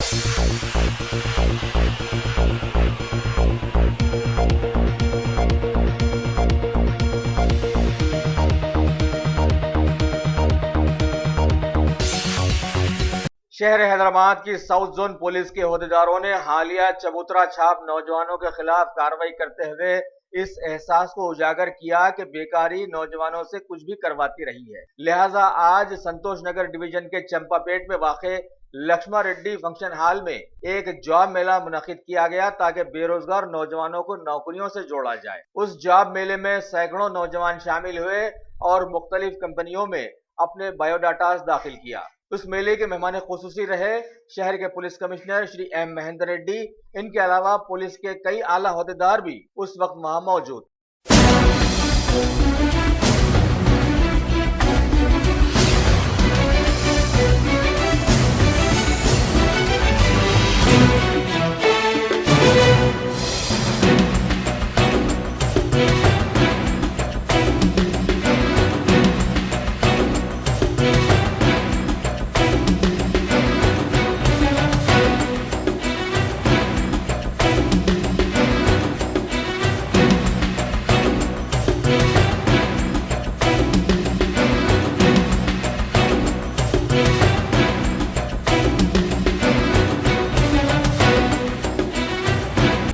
शहर हैदराबाद की south zone police के ओहदेदारों ने हालिया चबूतरा छाप नौजवानों के खिलाफ कार्रवाई करते हुए इस एहसास को उजागर किया कि बेकारी नौजवानों से कुछ भी करवाती रही है। लिहाजा आज संतोष नगर डिवीजन के चंपापेट में वाक़े लक्ष्मण रेड्डी फंक्शन हॉल में एक जॉब मेला मुनक्किद किया गया ताकि बेरोजगार नौजवानों को नौकरियों से जोड़ा जाए। उस जॉब मेले में सैकड़ों नौजवान शामिल हुए और मुख्तलिफ कंपनियों में अपने बायोडाटा दाखिल किया। उस मेले के मेहमान खुसूसी रहे शहर के police commissioner Shri M Mahendra Reddy. इनके अलावा पुलिस के कई आला ओहदेदार भी उस वक्त वहां मौजूद।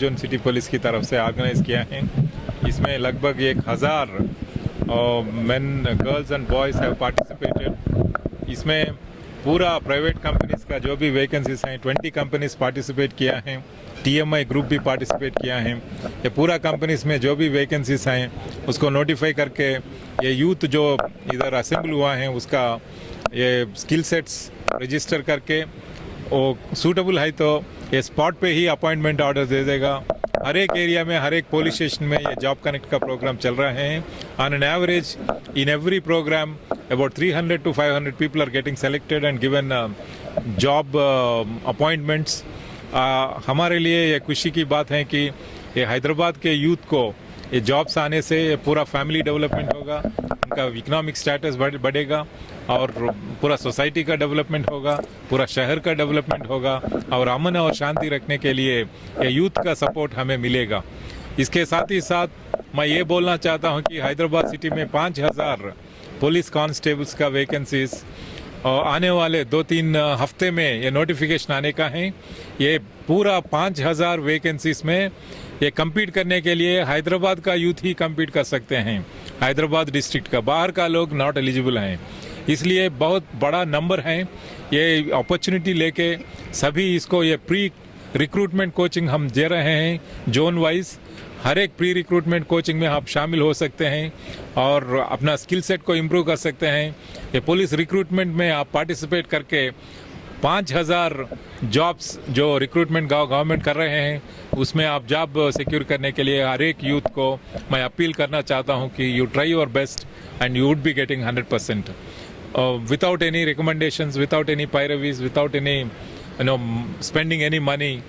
जोन सिटी पुलिस की तरफ से ऑर्गेनाइज किया है। इसमें लगभग 1000 main girls and boys have participated. इसमें पूरा प्राइवेट कंपनीज का जो भी वैकेंसीज हैं 20 कंपनीज पार्टिसिपेट किया है। TMI ग्रुप भी पार्टिसिपेट किया है। ये पूरा कंपनीज में जो भी वैकेंसीज हैं उसको नोटिफाई करके ये यूथ जो इधर असेंबल हुआ है उसका ये स्किल सेट्स रजिस्टर करके वो सूटेबल है तो ये स्पॉट पे ही अपॉइंटमेंट ऑर्डर दे देगा। हर एक एरिया में हर एक पुलिस स्टेशन में ये जॉब कनेक्ट का प्रोग्राम चल रहा है। On an average in every program about 300 to 500 people are getting selected and given job appointments. हमारे लिए ये खुशी की बात है कि ये हैदराबाद के यूथ को ये जॉब्स आने से पूरा फैमिली डेवलपमेंट होगा, उनका इकोनॉमिक स्टेटस बढ़ेगा और पूरा सोसाइटी का डेवलपमेंट होगा, पूरा शहर का डेवलपमेंट होगा और अमन और शांति रखने के लिए ये यूथ का सपोर्ट हमें मिलेगा। इसके साथ ही साथ मैं ये बोलना चाहता हूँ कि हैदराबाद सिटी में 5000 पुलिस कांस्टेबल्स का वैकेंसीज और आने वाले 2-3 हफ्ते में ये नोटिफिकेशन आने का है। ये पूरा 5000 वैकेंसीज में ये कम्पीट करने के लिए हैदराबाद का यूथ ही कम्पीट कर सकते हैं। हैदराबाद डिस्ट्रिक्ट का बाहर का लोग नॉट एलिजिबल हैं, इसलिए बहुत बड़ा नंबर है। ये अपॉर्चुनिटी लेके सभी इसको ये प्री रिक्रूटमेंट कोचिंग हम दे रहे हैं जोन वाइज। हर एक प्री रिक्रूटमेंट कोचिंग में आप शामिल हो सकते हैं और अपना स्किल सेट को इम्प्रूव कर सकते हैं। ये पुलिस रिक्रूटमेंट में आप पार्टिसिपेट करके 5000 जॉब्स जो रिक्रूटमेंट गवर्नमेंट कर रहे हैं उसमें आप जॉब सिक्योर करने के लिए हर एक यूथ को मैं अपील करना चाहता हूं कि you try your best and you would be getting 100% without any recommendations, without any pyravies, without any spending any money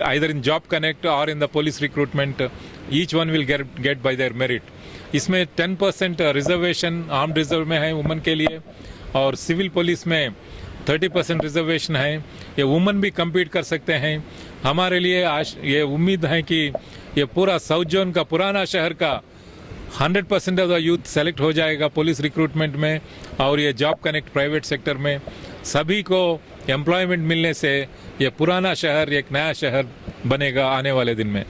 either in Job Connect or in the police recruitment. Each one will get by their merit. इसमें 10% reservation arm reserve में है women के लिए और civil police में 30% reservation है। ये women भी कम्पीट कर सकते हैं। हमारे लिए आज ये उम्मीद है कि ये पूरा साउथ जोन का पुराना शहर का 100% ऑफ द यूथ सेलेक्ट हो जाएगा पुलिस रिक्रूटमेंट में और ये जॉब कनेक्ट प्राइवेट सेक्टर में सभी को एम्प्लॉयमेंट मिलने से ये पुराना शहर एक नया शहर बनेगा आने वाले दिन में।